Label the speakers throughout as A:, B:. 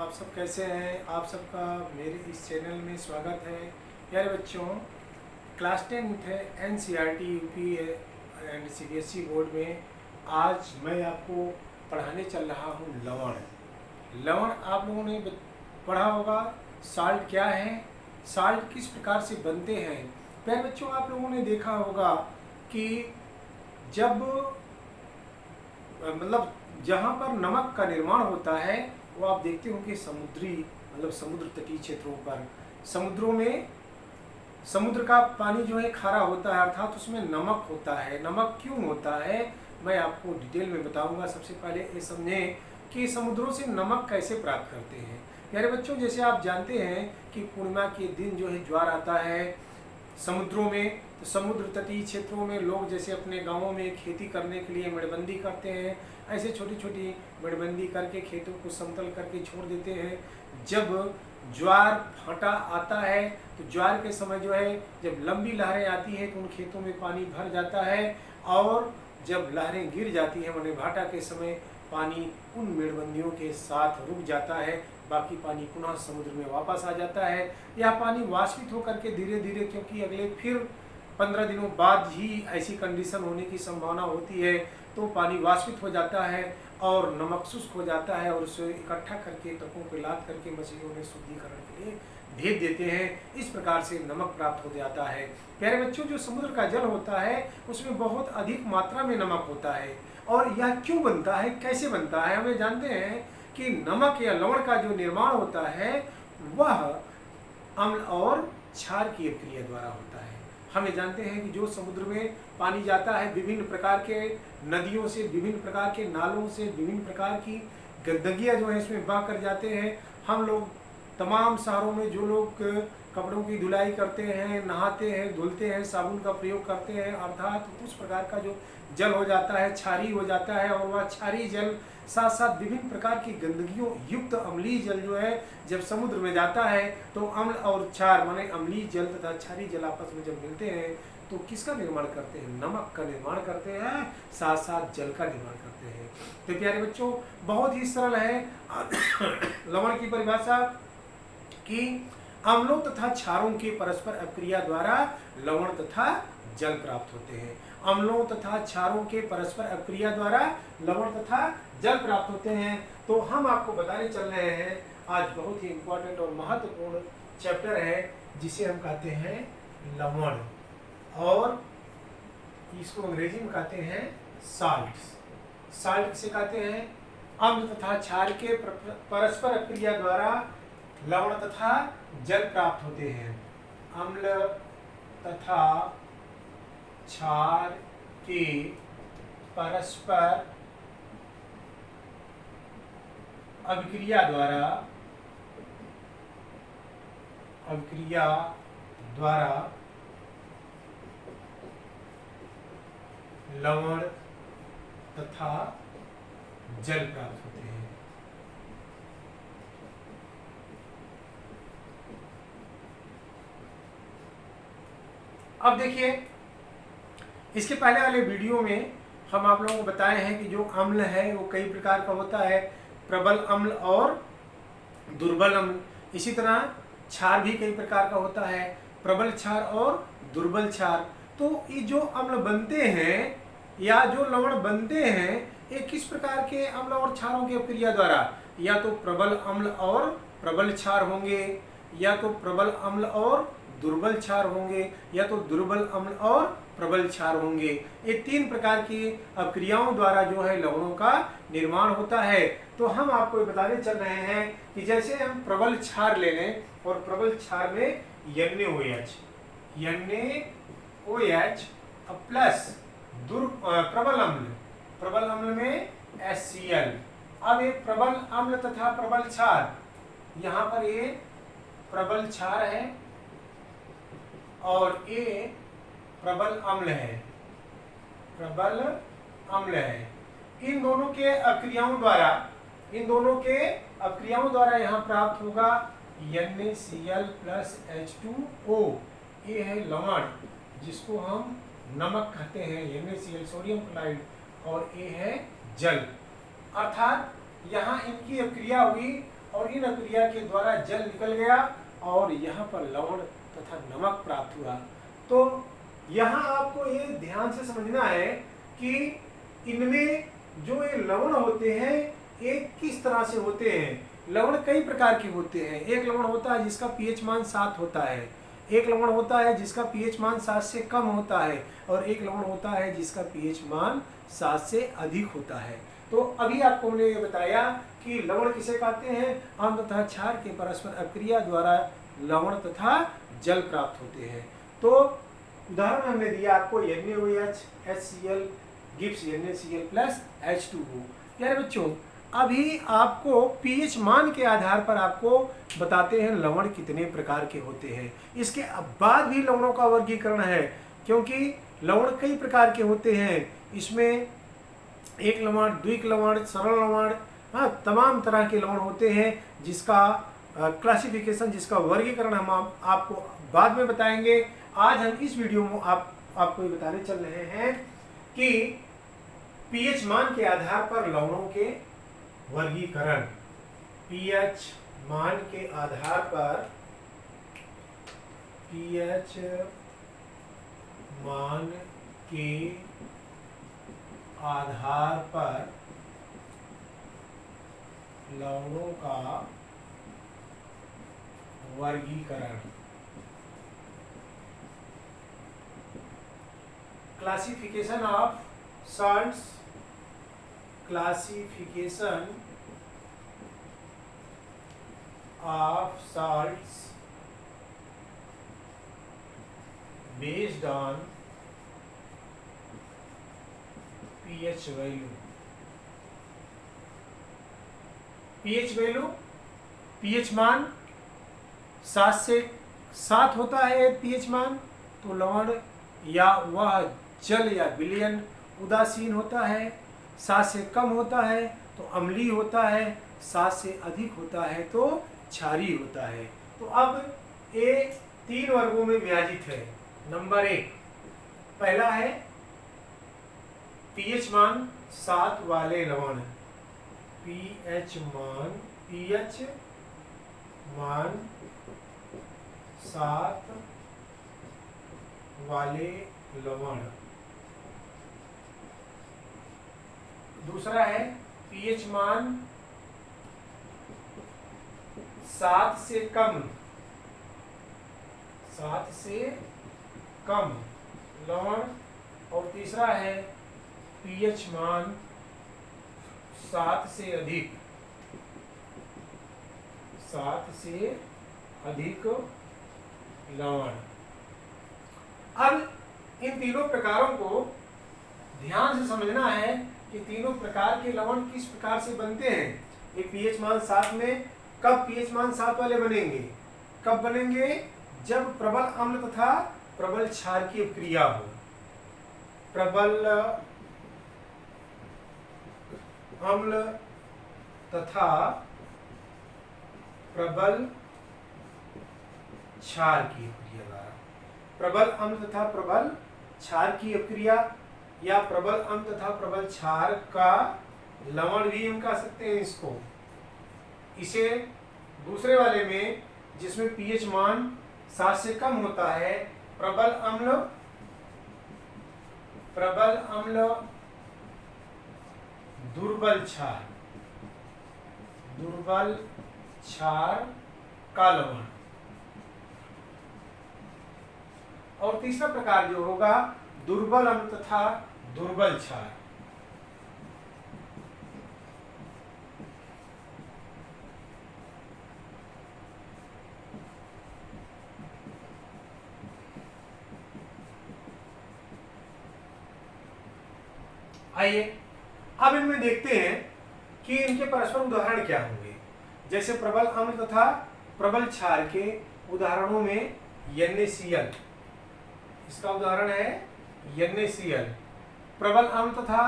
A: आप सब कैसे हैं। आप सबका मेरे इस चैनल में स्वागत है। प्यारे बच्चों, क्लास 10 है NCERT UP and CBSE board में आज मैं आपको पढ़ाने चल रहा हूँ लवण। लवण आप लोगों ने पढ़ा होगा। साल्ट क्या है, साल्ट किस प्रकार से बनते हैं। प्यारे बच्चों, आप लोगों ने देखा होगा कि जब मतलब जहाँ पर नमक का निर्माण होता है वो आप देखते हो कि समुद्री मतलब समुद्र तटीय क्षेत्रों पर, समुद्रों में समुद्र का पानी जो है खारा होता है, अर्थात उसमें नमक होता है। नमक क्यों होता है मैं आपको डिटेल में बताऊंगा। सबसे पहले ये समझें कि समुद्रों से नमक कैसे प्राप्त करते हैं। प्यारे बच्चों, जैसे आप जानते हैं कि पूर्णिमा के दिन जो है ज्वार आता है समुद्रों में, तो समुद्र तटीय क्षेत्रों में लोग जैसे अपने गांवों में खेती करने के लिए मेड़बंदी करते हैं। ऐसे छोटी छोटी मेड़बंदी करके खेतों को समतल करके छोड़ देते हैं। जब ज्वार भाटा आता है तो ज्वार के समय जो है जब लंबी लहरें आती हैं तो उन खेतों में पानी भर जाता है, और जब लहरें गिर जाती हैं माने भाटा के समय पानी उन मेड़बंदियों के साथ रुक जाता है, बाकी पानी पुनः समुद्र में वापस आ जाता है। यह पानी वाष्पित होकर के धीरे धीरे, क्योंकि अगले फिर 15 दिनों बाद ही ऐसी कंडीशन होने की संभावना होती है, तो पानी वाष्पित हो जाता है और नमक शुष्क हो जाता है, और उसे इकट्ठा करके ट्रकों पर लाद करके मछलियों में शुद्धिकरण के लिए भेज देते हैं। इस प्रकार से नमक प्राप्त हो जाता है। प्यारे बच्चों, जो समुद्र का जल होता है उसमें बहुत अधिक मात्रा में नमक होता है, और यह क्यों बनता है, कैसे बनता है। हमें जानते हैं कि नमक या लवण का जो निर्माण होता है वह अम्ल और क्षार की क्रिया द्वारा होता है। हमें जानते हैं कि जो समुद्र में पानी जाता है विभिन्न प्रकार के नदियों से, विभिन्न प्रकार के नालों से, विभिन्न प्रकार की गंदगियाँ जो है इसमें बह कर जाते हैं। हम लोग तमाम शहरों में जो लोग कपड़ों की धुलाई करते हैं, नहाते हैं, धुलते हैं, साबुन का प्रयोग करते हैं, अर्थात उस प्रकार का जो जल हो जाता है क्षारीय हो जाता है, और वह क्षारीय जल साथ साथ विभिन्न प्रकार की गंदगियों युक्त अम्लीय जल जो है जब समुद्र में जाता है तो अम्ल और क्षार माने अम्लीय जल तथा क्षारीय जल आपस में जब मिलते हैं तो किसका निर्माण करते हैं, नमक का निर्माण करते हैं, साथ साथ जल का निर्माण करते हैं। तो प्यारे बच्चों, बहुत ही सरल है लवण की परिभाषा कि अम्लों तथा क्षारों के परस्पर अक्रिया द्वारा लवण तथा जल प्राप्त होते हैं। अम्लों तथा क्षारों के परस्पर अक्रिया द्वारा लवण तथा जल प्राप्त होते हैं। तो हम आपको बताने चल रहे हैं आज बहुत ही इम्पोर्टेंट और महत्वपूर्ण चैप्टर है जिसे हम कहते हैं लवण, और इसको अंग्रेजी में कहते हैं साल्ट। साल्ट किसे कहते हैं, अम्ल तथा क्षार के परस्पर अक्रिया द्वारा लवण तथा जल प्राप्त होते हैं। अम्ल तथा क्षार के परस्पर अभिक्रिया द्वारा लवण तथा जल प्राप्त होते हैं। अब देखिए, इसके पहले वाले वीडियो में हम आप लोगों को बताए हैं कि जो अम्ल है वो कई प्रकार का होता है, प्रबल अम्ल और दुर्बल अम्ल। इसी तरह क्षार भी कई प्रकार का होता है, प्रबल क्षार और दुर्बल क्षार। तो ये जो अम्ल बनते हैं या जो लवण बनते हैं ये किस प्रकार के अम्ल और क्षारों की क्रिया द्वारा, या तो प्रबल अम्ल और प्रबल क्षार होंगे, या तो प्रबल अम्ल और दुर्बल क्षार होंगे, या तो दुर्बल अम्ल और प्रबल क्षार होंगे। ये तीन प्रकार की अभिक्रियाओं द्वारा जो है लवणों का निर्माण होता है। तो हम आपको बताने चल रहे हैं कि जैसे हम प्रबल क्षार ले लें, और प्रबल क्षार में NaOH प्लस प्रबल अम्ल में HCl। अब ये प्रबल अम्ल तथा प्रबल क्षार, यहाँ पर ये प्रबल क्षार है और ये प्रबल अम्ल है, इन दोनों के अक्रियाओं द्वारा यहाँ प्राप्त होगा NaCl प्लस H2O। ये है लवण जिसको हम नमक कहते हैं, NaCl सोडियम क्लोराइड, और ये है जल। अर्थात यहाँ इनकी अक्रिया हुई और इन अक्रिया के द्वारा जल निकल गया और यहाँ पर लवण तथा नमक प्राप्त हुआ। तो यहाँ आपको ये ध्यान से समझना है कि इनमें जो ये लवण होते हैं ये किस तरह से होते हैं। लवण कई प्रकार के होते हैं। एक लवण होता है जिसका पीएच मान 7 होता है, एक लवण होता है जिसका पीएच मान 7 से कम होता है, और एक लवण होता है जिसका पीएच मान 7 से अधिक होता है। तो अभी आपको हमने ये बताया कि लवण किसे कहते हैं। अम्ल तथा क्षार के परस्पर अक्रिया द्वारा लवण तथा जल प्राप्त होते हैं। तो उदाहरण हमने दिया आपको NaOH, HCl, Gibbs NaCl plus H2O। यानी बच्चों अभी आपको पीएच मान के आधार पर आपको बताते हैं लवण कितने प्रकार के होते हैं। इसके बाद भी लवणों का वर्गीकरण है, क्योंकि लवण कई प्रकार के होते हैं। इसमें एक लवण, द्विक लवण, सरल लवण, हाँ तमाम तरह के लवण होते हैं जिसका क्लासिफिकेशन, जिसका वर्गीकरण हम आपको बाद में बताएंगे। आज हम इस वीडियो में आपको ये बताने चल रहे हैं कि पीएच मान के आधार पर लवणों के वर्गीकरण। पीएच मान के आधार पर, पीएच मान के आधार पर लवणों का वर्गीकरण। Classification of salts, classification of salts based on pH value. pH value, pH मान 7 होता है pH मान, तो लवण या वह जल या विलयन उदासीन होता है। 7 से कम होता है तो अम्लीय होता है, 7 से अधिक होता है तो क्षारीय होता है। तो अब ये 3 वर्गों में विभाजित है। नंबर 1 पहला है पीएच मान 7 वाले लवण। पीएच मान 7 वाले लवण। दूसरा है पीएच मान 7 से कम, 7 से कम लवण। और तीसरा है पीएच मान 7 से अधिक, 7 से अधिक लवण। अब इन तीनों प्रकारों को ध्यान से समझना है कि तीनों प्रकार के लवण किस प्रकार से बनते हैं। ये पीएच मान 7 में कब पीएच मान 7 वाले बनेंगे, कब बनेंगे, जब प्रबल अम्ल तथा प्रबल क्षार की क्रिया हो। प्रबल अम्ल तथा प्रबल क्षार की अपक्रिया द्वारा, प्रबल अम्ल तथा प्रबल क्षार की अपक्रिया या प्रबल अम्ल तथा प्रबल क्षार का लवण भी हम कह सकते हैं इसको। इसे दूसरे वाले में जिसमें पीएच मान 7 से कम होता है, प्रबल अम्ल दुर्बल क्षार का लवण। और तीसरा प्रकार जो होगा दुर्बल अम्ल तथा दुर्बल क्षार। आइए अब इनमें देखते हैं कि इनके परस्पर उदाहरण क्या होंगे। जैसे प्रबल अम्ल तथा प्रबल क्षार के उदाहरणों में NaCl, इसका उदाहरण है NaCl। प्रबल अम्ल तथा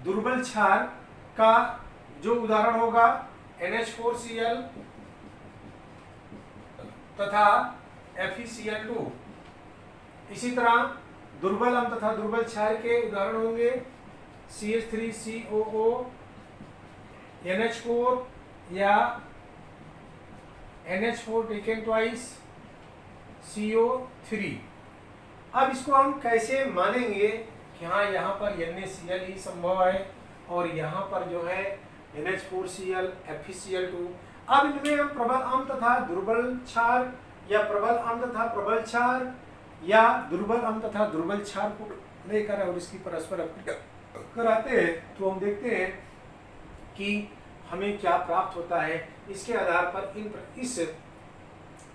A: दुर्बल क्षार का जो उदाहरण होगा NH4Cl तथा FeCl2। इसी तरह दुर्बल अम्ल तथा दुर्बल क्षार के उदाहरण होंगे CH3COO, NH4, या NH4 टेकन ट्वाइस CO3। अब इसको हम कैसे मानेंगे कि हाँ यहाँ पर NaCl ही संभव है और यहाँ पर जो है NH4Cl FeCl2। अब इनमें हम प्रबल अम्ल तथा दुर्बल क्षार या प्रबल अम्ल तथा प्रबल क्षार या दुर्बल अम्ल तथा दुर्बल क्षार को लेकर और इसकी परस्पर अभिक्रिया कराते हैं तो हम देखते हैं कि हमें क्या प्राप्त होता है। इसके आधार पर इस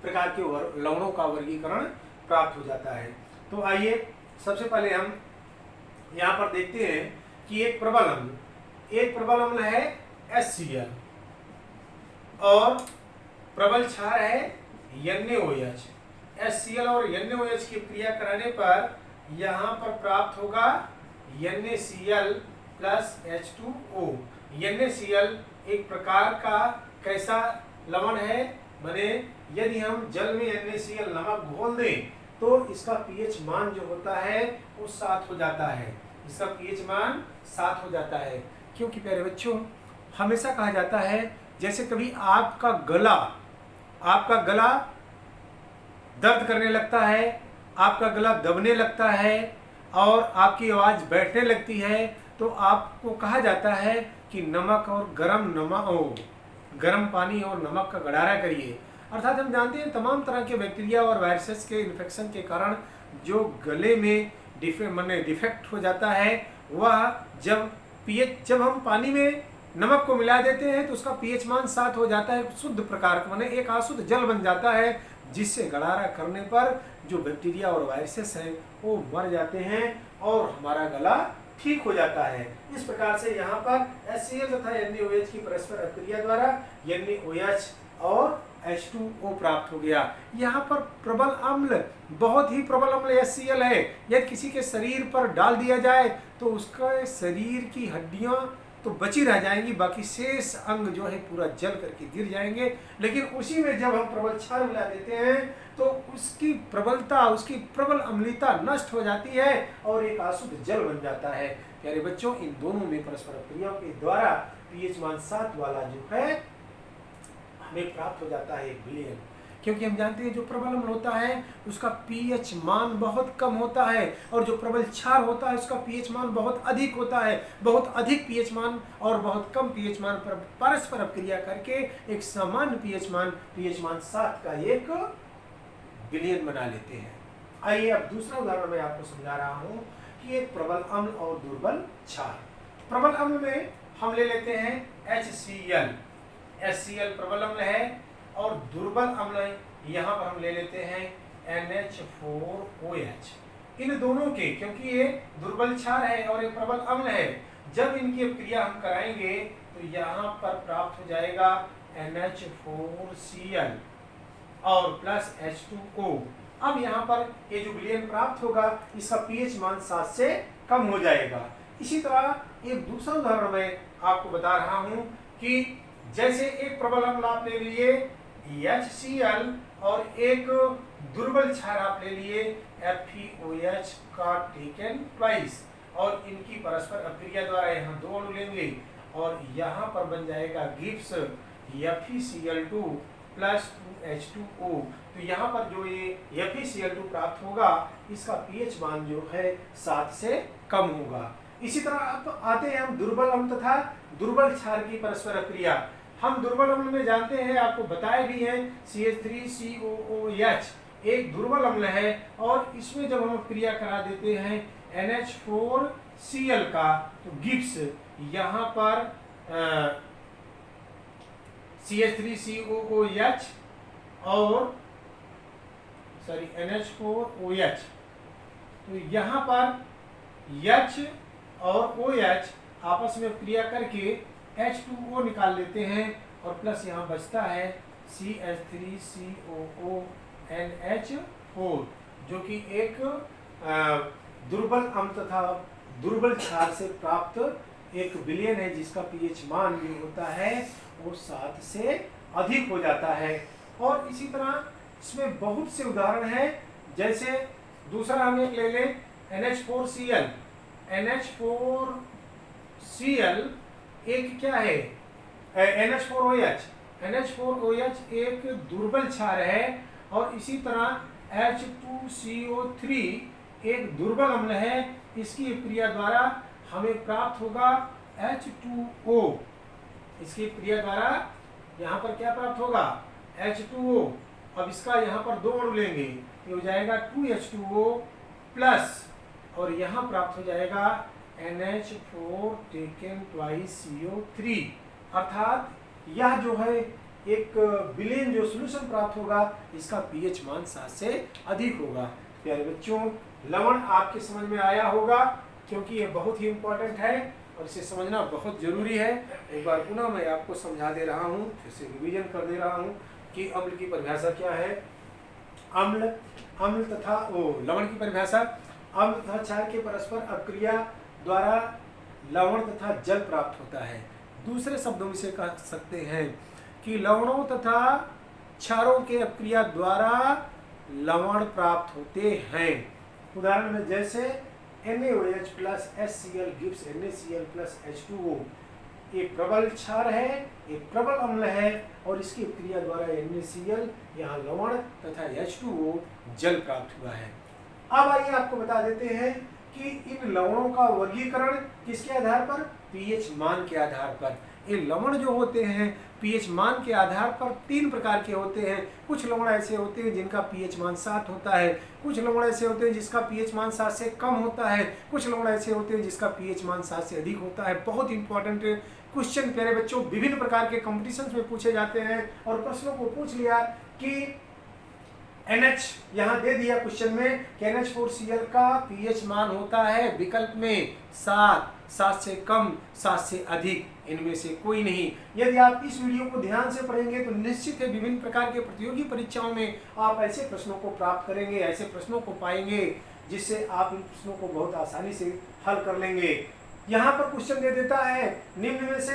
A: प्रकार के लवणों का वर्गीकरण प्राप्त हो जाता है। तो आइए सबसे पहले हम यहाँ पर देखते हैं कि एक प्रबल अम्ल है HCl और प्रबल क्षार है NaOH। HCl और NaOH की क्रिया कराने पर यहाँ पर प्राप्त होगा NaCl प्लस H2O। NaCl एक प्रकार का कैसा लवण है, माने यदि हम जल में NaCl नमक घोल दें तो इसका pH मान जो होता है वो 7 हो जाता है। इसका pH मान 7 हो जाता है। क्योंकि प्यारे बच्चों हमेशा कहा जाता है जैसे कभी आपका गला दर्द करने लगता है, आपका गला दबने लगता है और आपकी आवाज़ बैठने लगती है तो आपको कहा जाता है कि नमक और गर्म पानी और नमक का गड़ारा करिए। अर्थात हम जानते हैं तमाम तरह के बैक्टीरिया और वायरसेस के इन्फेक्शन के कारण जो गले में डिफेक्ट हो जाता है वह जब हम पानी में नमक को मिला देते हैं तो उसका pH मान 7 हो जाता है। शुद्ध प्रकार का माने एक अशुद्ध जल बन जाता है जिससे गड़ारा करने पर जो बैक्टीरिया और वायरसेस हैं वो मर जाते हैं और हमारा गला ठीक हो जाता है। इस प्रकार से यहाँ पर HCl तथा NaOH की परस्पर अभिक्रिया द्वारा NaOH और H2O प्राप्त हो गया। यहाँ पर प्रबल अम्ल, बहुत ही प्रबल अम्ल HCl है। यदि किसी के शरीर पर डाल दिया जाए तो उसका शरीर की हड्डियाँ तो बची रह जाएंगी, बाकी शेष अंग जो है पूरा जल करके गिर जाएंगे। लेकिन उसी में जब हम प्रबल क्षार मिला देते हैं तो उसकी प्रबल अम्लता नष्ट हो जाती है और एक अशुद्ध जल बन जाता है। प्यारे बच्चों इन दोनों में परस्पर क्रियाओं के द्वारा pH मान 7 वाला जो है हमें प्राप्त हो जाता है विलयन। क्योंकि हम जानते हैं जो प्रबल अम्ल होता है उसका pH मान बहुत कम होता है और जो प्रबल क्षार होता है उसका pH मान बहुत अधिक होता है। बहुत अधिक pH मान और बहुत कम pH मान पर परस्पर अभिक्रिया करके एक सामान्य pH मान 7 का एक विलयन बना लेते हैं। आइए अब दूसरा उदाहरण मैं आपको समझा रहा हूँ कि एक प्रबल अम्ल और दुर्बल क्षार। प्रबल अम्ल में हम ले लेते हैं HCl प्रबल अम्ल है और दुर्बल अम्ल यहाँ पर हम ले लेते हैं NH4OH। इन दोनों के, क्योंकि ये दुर्बल क्षार है और एक प्रबल अम्ल है, जब इनकी क्रिया हम कराएंगे तो यहाँ पर प्राप्त हो जाएगा NH4Cl और प्लस H2O। अब यहाँ पर ये जो विलयन प्राप्त होगा इसका pH मान 7 से कम हो जाएगा। इसी तरह एक दूसरा उदाहरण मैं आपको बता रहा हूँ कि जैसे एक प्रबल अम्ल आप ले लिए HCl और एक दुर्बल क्षार आप ले लिए FeOH का टेकन ट्वाइस और इनकी परस्पर अभिक्रिया द्वारा यहाँ दो अणु लेंगे और यहाँ पर बन जाएगा गिब्स FeCl2 प्लस 2H2O। तो यहाँ पर जो ये FeCl2 प्राप्त होगा इसका pH मान जो है 7 से कम होगा। इसी तरह अब आते हैं हम दुर्बल अम्ल तथा दुर्बल क्षार की परस्पर अभिक्रिया। हम दुर्बल अम्ल में जानते हैं, आपको बताया भी है, CH3COOH एक दुर्बल अम्ल है और इसमें जब हम क्रिया करा देते हैं NH4Cl का तो गिब्स यहाँ पर CH3COOH और NH4OH, तो यहाँ पर H और OH आपस में क्रिया करके H2O निकाल लेते हैं और प्लस यहाँ बचता है CH3COONH4 जो कि एक दुर्बल अम्ल तथा दुर्बल क्षार से प्राप्त एक विलयन है जिसका pH मान भी होता है वो 7 से अधिक हो जाता है। और इसी तरह इसमें बहुत से उदाहरण हैं। जैसे दूसरा हम एक ले लें NH4Cl एक क्या है, NH4OH NH4OH एक दुर्बल क्षार है और इसी तरह H2CO3 एक दुर्बल अम्ल है। इसकी क्रिया द्वारा हमें प्राप्त होगा H2O। इसकी क्रिया द्वारा यहाँ पर क्या प्राप्त होगा? H2O। अब इसका यहाँ पर दो अणु लेंगे, ये हो जाएगा 2H2O प्लस, और यहाँ प्राप्त हो जाएगा NH4 टेकन ट्वाइस CO3। अर्थात यह जो है एक विलेन जो सॉल्यूशन प्राप्त होगा, इसका पीएच मान 7 से अधिक होगा। प्यारे बच्चों, लवण आपके समझ में आया होगा, क्योंकि ये बहुत ही इम्पोर्टेंट है और इसे समझना बहुत जरूरी है। एक बार पुनः मैं आपको समझा दे रहा हूँ, फिर से रिवीजन कर दे रहा हूँ कि अम्ल की परिभाषा क्या है। अम्ल तथा लवण की परिभाषा, अम्ल तथा क्षार के परस्पर अक्रिया द्वारा लवण तथा जल प्राप्त होता है। दूसरे शब्दों में से कह सकते हैं कि लवणों तथा क्षारों के अक्रिया द्वारा लवण प्राप्त होते हैं। उदाहरण में जैसे NaOH plus HCl gives NaCl plus H2O। एक प्रबल क्षार है, एक प्रबल अम्ल है, और इसकी क्रिया द्वारा NaCl यहाँ लवण तथा H2O जल प्राप्त हुआ है। अब आइए आपको बता देते हैं कि इन लवणों का वर्गीकरण किसके आधार पर? पीएच मान के आधार पर। ये लवण जो होते हैं पीएच मान के आधार पर 3 प्रकार के होते हैं। कुछ लवण ऐसे होते हैं जिनका पीएच मान 7 होता है, कुछ लवण ऐसे होते हैं जिसका पीएच मान 7 से कम होता है, कुछ लवण ऐसे होते हैं जिसका पीएच मान 7 से अधिक होता है। बहुत इंपॉर्टेंट क्वेश्चन प्यारे बच्चों विभिन्न प्रकार के कॉम्पिटिशन्स में पूछे जाते हैं, और प्रश्नों को पूछ लिया कि NH यहाँ दे दिया क्वेश्चन में कि NH4Cl का पीएच मान होता है विकल्प में 7, 7 से कम, 7 से अधिक, इनमें से कोई नहीं। यदि आप इस वीडियो को ध्यान से पढ़ेंगे तो निश्चित है विभिन्न प्रकार के प्रतियोगी परीक्षाओं में आप ऐसे प्रश्नों को प्राप्त करेंगे, ऐसे प्रश्नों को पाएंगे जिससे आप इन प्रश्नों को बहुत आसानी से हल कर लेंगे। यहाँ पर क्वेश्चन दे देता है निम्न में से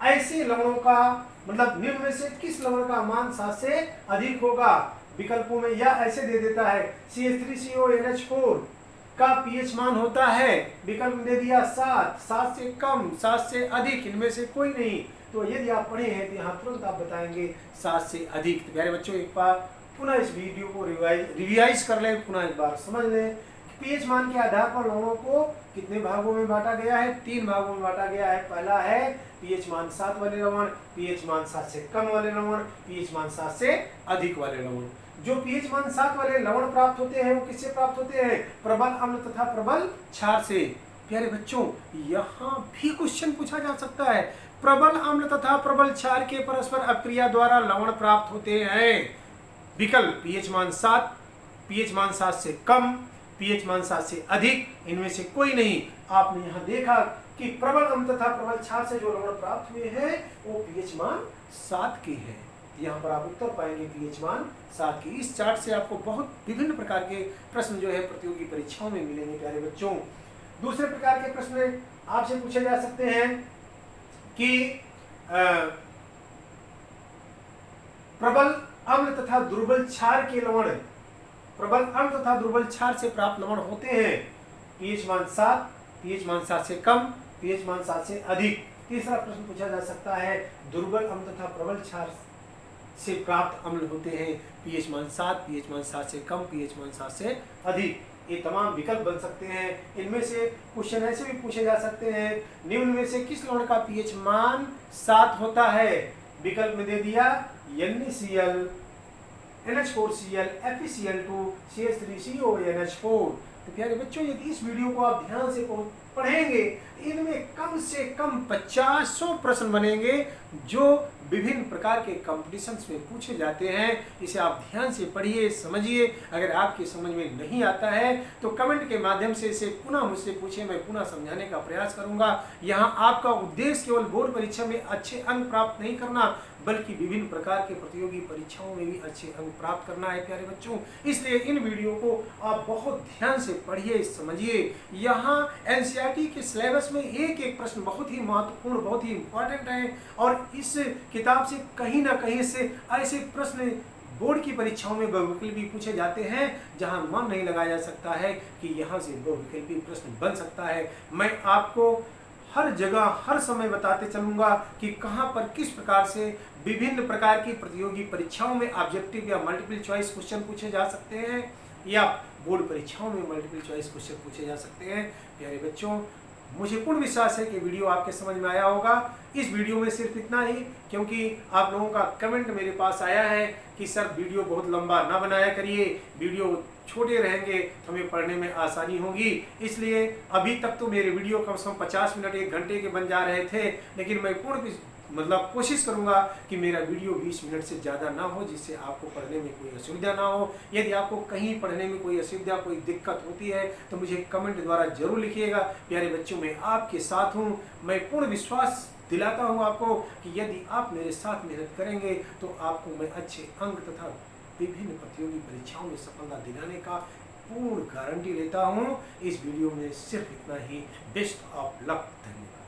A: ऐसे लवणों का मतलब निम्न में से किस लवण का मान 7 से अधिक होगा विकल्पों में, या ऐसे दे देता है CH3CONH4 का पीएच मान होता है, विकल्प में दे दिया 7, 7 से कम, 7 से अधिक, इनमें से कोई नहीं। तो यदि आप पढ़े हैं तो यहाँ तुरंत आप बताएंगे 7 से अधिक। तो प्यारे बच्चों एक बार पुनः इस वीडियो को रिवाइज कर लें, पुनः एक बार समझ लें। पीएच मान के आधार पर लवणों को कितने भागों में बांटा गया है? 3 भागों में बांटा गया है। पहला है पीएच मान 7 वाले लवण, पीएच मान 7 से कम वाले लवण, पीएच मान 7 से अधिक वाले लवण। जो पीएच मान 7 वाले लवण प्राप्त होते हैं वो किससे प्राप्त होते हैं? प्रबल अम्ल तथा प्रबल क्षार से। प्यारे बच्चों यहाँ भी क्वेश्चन पूछा जा सकता है, प्रबल अम्ल तथा प्रबल क्षार के परस्पर अक्रिया द्वारा लवण प्राप्त होते हैं। विकल्प पीएच मान 7, पीएच मान 7 से कम, पीएच मान 7 से अधिक, इनमें से कोई नहीं। आपने यहाँ देखा कि प्रबल अम्ल तथा प्रबल क्षार से जो लवण प्राप्त हुए हैं वो पीएच मान 7 के हैं। यहाँ पर आप उत्तर पाएंगे पीएच मान 7 के। इस चार्ट से आपको बहुत विभिन्न प्रकार के प्रश्न जो है प्रतियोगी परीक्षाओं में मिलेंगे प्यारे बच्चों। दूसरे प्रकार के प्रश्न आपसे पूछे जा सकते हैं कि प्रबल अम्ल तथा दुर्बल क्षार के लवण, प्रबल अम्ल तथा दुर्बल क्षार से प्राप्त लवण होते हैं पीएच मान 7, पीएच मान 7 से कम, पीएच मान 7 से अधिक। तीसरा प्रश्न पूछा जा सकता है दुर्बल अम्ल तथा प्रबल क्षार से प्राप्त अम्ल होते हैं पीएच मान 7, पीएच मान 7 से कम, पीएच मान 7 से अधिक। ये तमाम विकल्प बन सकते हैं। इनमें से क्वेश्चन ऐसे भी पूछे जा सकते हैं निम्न में से किस लवण का पीएच मान 7 होता है? विकल्प में दे दिया NaCl, NH4Cl, FeCl2, CH3CONH4। तो प्यारे बच्चों यदि इस वीडियो को आप ध्यान से पढ़ेंगे इनमें कम से कम 50 प्रश्न बनेंगे जो विभिन्न प्रकार के कॉम्पिटिशन्स में पूछे जाते हैं। इसे आप ध्यान से पढ़िए, समझिए। अगर आपके समझ में नहीं आता है तो कमेंट के माध्यम से इसे पुनः मुझसे पूछिए, मैं पुनः समझाने का प्रयास करूंगा। यहाँ आपका उद्देश्य केवल बोर्ड परीक्षा में अच्छे अंक प्राप्त नहीं करना बल्कि विभिन्न प्रकार के प्रतियोगी परीक्षाओं में भी अच्छे अंक प्राप्त करना है प्यारे बच्चों। इसलिए इन वीडियो को आप बहुत ध्यान से पढ़िए, समझिए। यहाँ एनसीईआरटी के सिलेबस में एक एक प्रश्न बहुत ही महत्वपूर्ण, बहुत ही इंपॉर्टेंट है, और इस किताब से कहीं ना कहीं से ऐसे प्रश्न बोर्ड की परीक्षाओं में बहुविकल्पी पूछे जाते हैं जहां अनुमान नहीं लगाया जा सकता है कि यहाँ से बहुविकल्पी प्रश्न बन सकता है। मैं आपको हर जगह हर समय बताते चलूँगा कि कहाँ पर किस प्रकार से विभिन्न प्रकार की प्रतियोगी परीक्षाओं में ऑब्जेक्टिव या मल्टीपल चॉइस क्वेश्चन पूछे जा सकते हैं या बोर्ड परीक्षाओं में मल्टीपल चॉइस क्वेश्चन पूछे जा सकते हैं। प्यारे बच्चों, मुझे पूर्ण विश्वास है कि वीडियो आपके समझ में आया होगा। इस वीडियो में सिर्फ इतना ही, क्योंकि आप लोगों का कमेंट मेरे पास आया है कि सर वीडियो बहुत लंबा ना बनाया करिए, वीडियो छोटे रहेंगे तो हमें पढ़ने में आसानी होगी। इसलिए अभी तक तो मेरे वीडियो कम से कम 50 मिनट 1 घंटे के बन जा रहे थे, लेकिन मैं पूर्ण कोशिश करूंगा कि मेरा वीडियो 20 मिनट से ज़्यादा ना हो, जिससे आपको पढ़ने में कोई असुविधा ना हो। यदि आपको कहीं पढ़ने में कोई असुविधा, कोई दिक्कत होती है तो मुझे कमेंट द्वारा जरूर लिखिएगा। प्यारे बच्चों, मैं आपके साथ हूँ। मैं पूर्ण विश्वास दिलाता हूँ आपको कि यदि आप मेरे साथ मेहनत करेंगे तो आपको मैं अच्छे अंक तथा विभिन्न प्रतियोगी परीक्षाओं में सफलता दिलाने का पूर्ण गारंटी लेता हूँ। इस वीडियो में सिर्फ इतना ही। Best of luck. धन्यवाद।